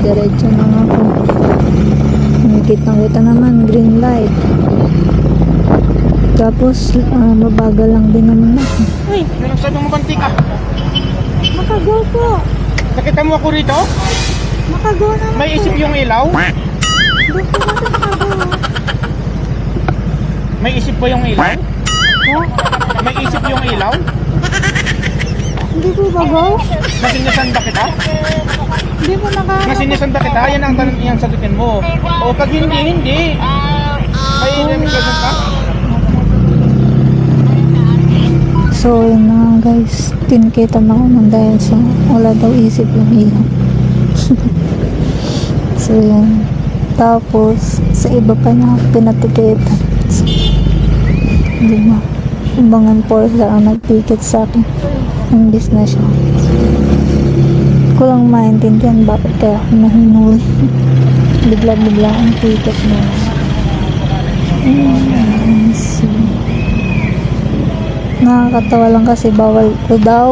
diretso lang ako. Kitang-kita naman, green light. Tapos, mabagal lang din naman ako. Uy, yan ang sabi mo bantika. Makago po. Nakita mo ako rito? Makago naman May isip yung ilaw? Doon po kasi makago. May isip ba yung ilaw? Oh, May isip yung ilaw? hindi po bago? Nasinyasan ba kita? Hindi po Nasinyasan ba kita? Yan ang tanong yung sagutin mo. O pag hindi, hindi. May remission ka? So, yun na nga guys. Tinikita na ako ng dahil sa wala daw isip yung ilaw. So, yun. Tapos, sa iba pa niya pinatikita. Hindi ba? Ibang enforcer ang nagtiket sa akin. Imbis na siya. Ko lang maintindihan bakit kaya ako nahinuli. Bigla-bigla ang ticket mo. Nakakatawa lang kasi bawal ko daw